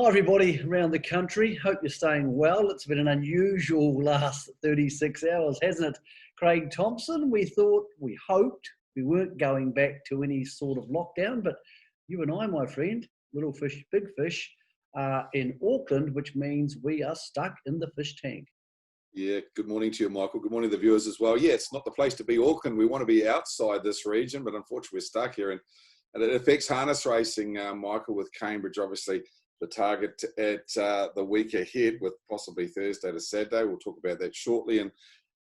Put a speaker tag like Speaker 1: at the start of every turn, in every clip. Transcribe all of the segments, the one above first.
Speaker 1: Hi everybody around the country, hope you're staying well. It's been an unusual last 36 hours, hasn't it? Craig Thompson, we hoped we weren't going back to any sort of lockdown, but you and I, my friend, little fish, big fish, are in Auckland, which means we are stuck in the fish tank.
Speaker 2: Yeah, good morning to you, Michael. Good morning to the viewers as well. Yeah, it's not the place to be, Auckland. We want to be outside this region, but unfortunately we're stuck here. And it affects harness racing, Michael, with Cambridge, obviously. The target at the week ahead with possibly Thursday to Saturday. We'll talk about that shortly. And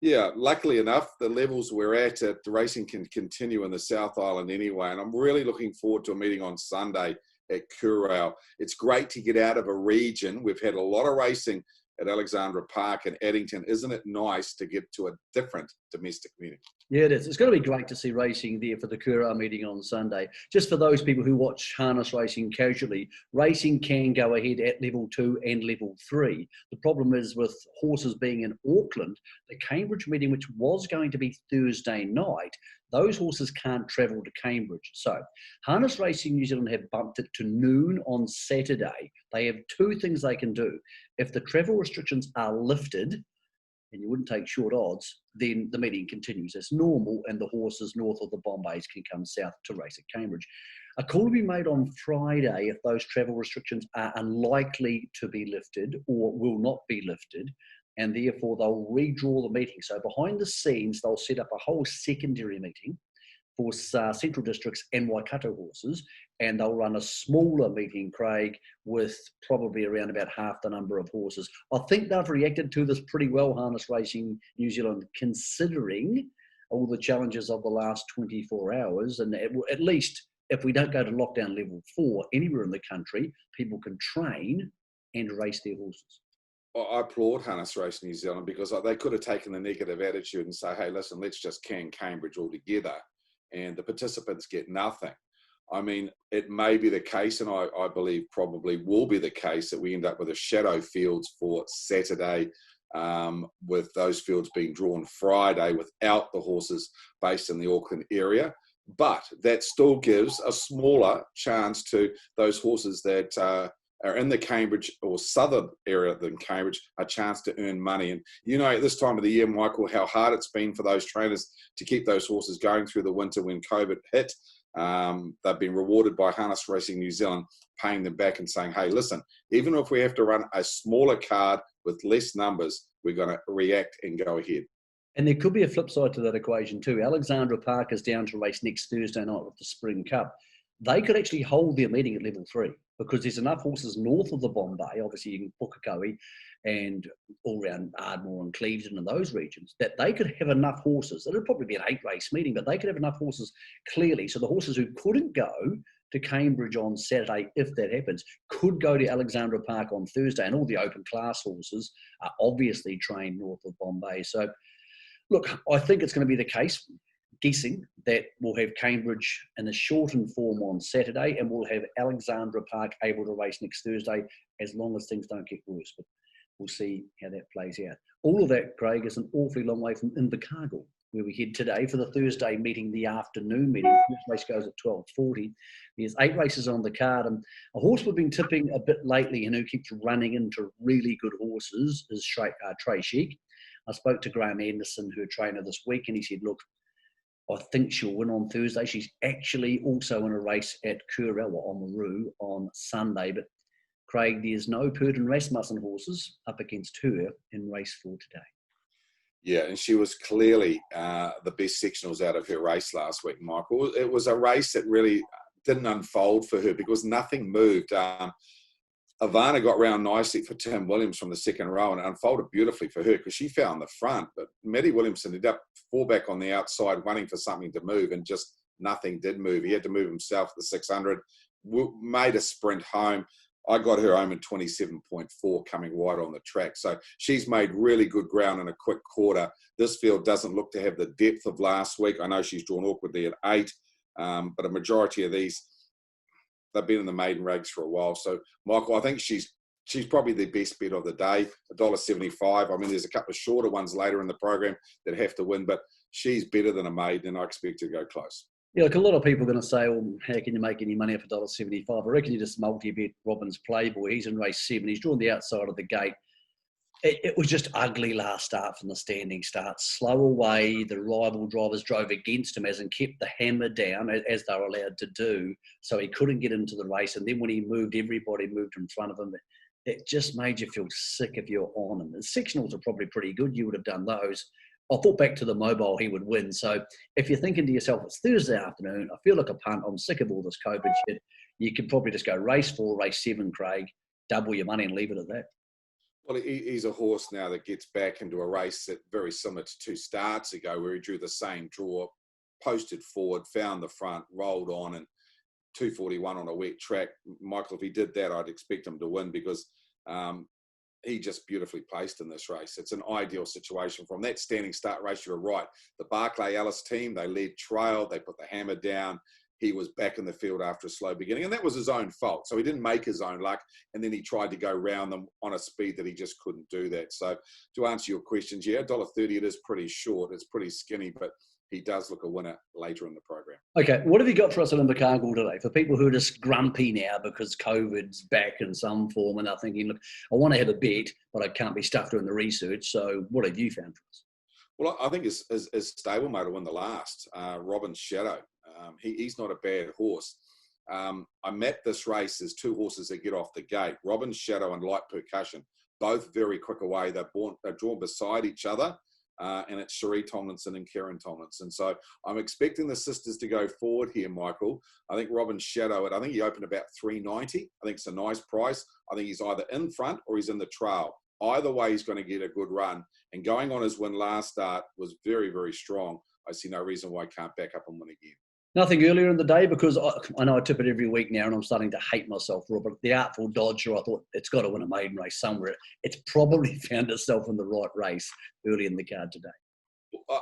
Speaker 2: yeah, luckily enough, the levels we're at the racing can continue in the South Island anyway. And I'm really looking forward to a meeting on Sunday at Kurau. It's great to get out of a region. We've had a lot of racing at Alexandra Park and Addington. Isn't it nice to get to a different domestic meeting?
Speaker 1: Yeah, it is. It's going to be great to see racing there for the Kurau meeting on Sunday. Just for those people who watch harness racing casually, racing can go ahead at level 2 and level 3. The problem is with horses being in Auckland, the Cambridge meeting, which was going to be Thursday night, those horses can't travel to Cambridge. So Harness Racing New Zealand have bumped it to noon on Saturday. They have two things they can do. If the travel restrictions are lifted, and you wouldn't take short odds, then the meeting continues as normal and the horses north of the Bombays can come south to race at Cambridge. A call will be made on Friday if those travel restrictions are unlikely to be lifted or will not be lifted, and therefore they'll redraw the meeting. So behind the scenes, they'll set up a whole secondary meeting for Central District's and Waikato horses, and they'll run a smaller meeting, Craig, with probably around about half the number of horses. I think they've reacted to this pretty well, Harness Racing New Zealand, considering all the challenges of the last 24 hours. And at least if we don't go to lockdown level 4 anywhere in the country, people can train and race their horses.
Speaker 2: I applaud Harness Racing New Zealand because they could have taken the negative attitude and say, hey, listen, let's just can Cambridge altogether, and the participants get nothing. I mean, it may be the case, and I believe probably will be the case, that we end up with a shadow fields for Saturday, with those fields being drawn Friday without the horses based in the Auckland area. But that still gives a smaller chance to those horses that are in the Cambridge or southern area than Cambridge, a chance to earn money. And you know, at this time of the year, Michael, how hard it's been for those trainers to keep those horses going through the winter when COVID hit. They've been rewarded by Harness Racing New Zealand, paying them back and saying, hey, listen, even if we have to run a smaller card with less numbers, we're going to react and go ahead.
Speaker 1: And there could be a flip side to that equation too. Alexandra Park is down to race next Thursday night with the Spring Cup. They could actually hold their meeting at level 3 because there's enough horses north of the Bombay, obviously in Pukekohe and all around Ardmore and Clevedon and those regions, that they could have enough horses. It'll probably be an 8-race meeting, but they could have enough horses clearly. So the horses who couldn't go to Cambridge on Saturday, if that happens, could go to Alexandra Park on Thursday. And all the open class horses are obviously trained north of Bombay. So look, I think it's going to be the case, guessing, that we'll have Cambridge in a shortened form on Saturday and we'll have Alexandra Park able to race next Thursday as long as things don't get worse. But we'll see how that plays out. All of that, Craig, is an awfully long way from Invercargill, where we head today for the Thursday meeting, the afternoon meeting. The first race goes at 12:40. There's 8 races on the card, and a horse we've been tipping a bit lately and who keeps running into really good horses is Trey Sheik. I spoke to Graham Anderson, her trainer, this week, and he said, look, I think she'll win on Thursday. She's actually also in a race at Kurau on Maru on Sunday. But Craig, there's no Pert and Rasmussen horses up against her in race 4 today.
Speaker 2: Yeah, and she was clearly the best sectionals out of her race last week, Michael. It was a race that really didn't unfold for her because nothing moved. Ivana got round nicely for Tim Williams from the second row and it unfolded beautifully for her because she found the front. But Matty Williamson ended up fullback on the outside waiting for something to move and just nothing did move. He had to move himself at the 600, made a sprint home. I got her home in 27.4 coming wide on the track. So she's made really good ground in a quick quarter. This field doesn't look to have the depth of last week. I know she's drawn awkwardly at 8, but a majority of these, they've been in the maiden rags for a while. So, Michael, I think she's probably the best bet of the day, $1.75. I mean, there's a couple of shorter ones later in the program that have to win, but she's better than a maiden, and I expect her to go close.
Speaker 1: Yeah, like a lot of people are going to say, well, how can you make any money off $1.75? I reckon you just multi-bet Robin's Playboy. He's in race 7. He's drawn the outside of the gate. It was just ugly last start from the standing start. Slow away. The rival drivers drove against him and kept the hammer down, as they were allowed to do, so he couldn't get into the race. And then when he moved, everybody moved in front of him. It just made you feel sick if you're on him. The sectionals are probably pretty good. You would have done those. I thought back to the mobile, he would win. So if you're thinking to yourself, it's Thursday afternoon, I feel like a punt, I'm sick of all this COVID shit, you could probably just go race 4, race 7, Craig, double your money and leave it at that.
Speaker 2: Well, he's a horse now that gets back into a race that very similar to 2 starts ago, where he drew the same draw, posted forward, found the front, rolled on, and 241 on a wet track. Michael, if he did that, I'd expect him to win, because he just beautifully placed in this race. It's an ideal situation from that standing start race. You're right. The Barclay Ellis team, they led trail, they put the hammer down. He was back in the field after a slow beginning, and that was his own fault. So he didn't make his own luck, and then he tried to go round them on a speed that he just couldn't do that. So to answer your questions, yeah, $1.30, it is pretty short. It's pretty skinny, but he does look a winner later in the program.
Speaker 1: Okay, what have you got for us at Invercargill today? For people who are just grumpy now because COVID's back in some form and are thinking, look, I want to have a bet, but I can't be stuffed doing the research. So what have you found for us?
Speaker 2: Well, I think his stablemate will win the last, Robin's Shadow. He's not a bad horse. I mapped this race as 2 horses that get off the gate. Robin's Shadow and Light Percussion, both very quick away. They're drawn beside each other, and it's Cherie Tomlinson and Karen Tomlinson. So I'm expecting the sisters to go forward here, Michael. I think Robin's Shadow, I think he opened about $3.90. I think it's a nice price. I think he's either in front or he's in the trail. Either way, he's going to get a good run. And going on his win last start was very, very strong. I see no reason why he can't back up and win again.
Speaker 1: Nothing earlier in the day, because I know I tip it every week now and I'm starting to hate myself, Robert. The Artful Dodger, I thought it's got to win a maiden race somewhere. It's probably found itself in the right race early in the card today.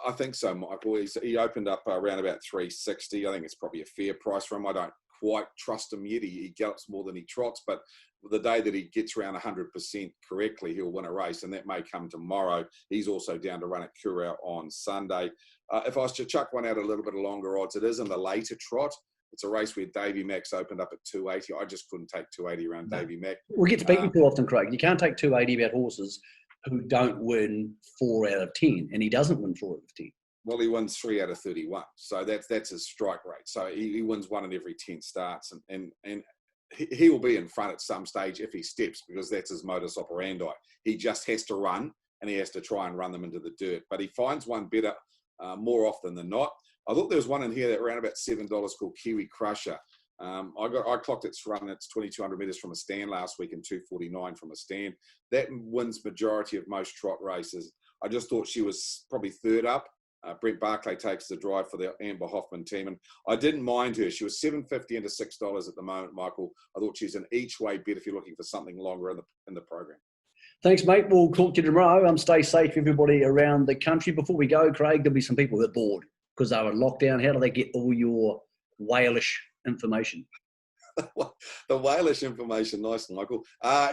Speaker 2: I think so, Michael. He opened up around about 360. I think it's probably a fair price for him. I don't quite trust him yet. He gallops more than he trots, but the day that he gets around 100% correctly, he'll win a race, and that may come tomorrow. He's also down to run at Curragh on Sunday. If I was to chuck one out a little bit of longer odds, it is in the later trot. It's a race where Davy Mack's opened up at 280. I just couldn't take 280 around Davy Mack.
Speaker 1: We get beaten too often, Craig. You can't take 280 about horses who don't win 4 out of 10, and he doesn't win 4 out of 10.
Speaker 2: Well, he wins 3 out of 31, so that's his strike rate. So he wins 1 in every 10 starts, and he will be in front at some stage if he steps, because that's his modus operandi. He just has to run, and he has to try and run them into the dirt. But he finds one better more often than not. I thought there was one in here that ran about $7 called Kiwi Crusher. I clocked its run. It's 2,200 metres from a stand last week and 249 from a stand. That wins majority of most trot races. I just thought she was probably third up. Brent Barclay takes the drive for the Amber Hoffman team, and I didn't mind her. She was $7.50 into $6 at the moment, Michael. I thought she's an each way bet if you're looking for something longer in the program.
Speaker 1: Thanks, mate. We'll talk to you tomorrow. Stay safe, everybody around the country. Before we go, Craig, there'll be some people that are bored because they're in lockdown. How do they get all your whalish information?
Speaker 2: The whalish information, nice, Michael.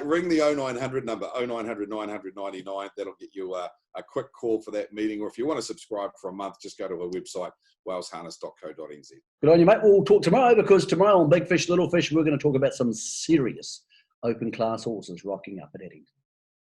Speaker 2: Ring the 0900 number, 0900 900 99. That'll get you a quick call for that meeting. Or if you want to subscribe for a month, just go to our website, walesharness.co.nz.
Speaker 1: Good on you, mate. We'll talk tomorrow, because tomorrow on Big Fish, Little Fish, we're going to talk about some serious open class horses rocking up at Eddington.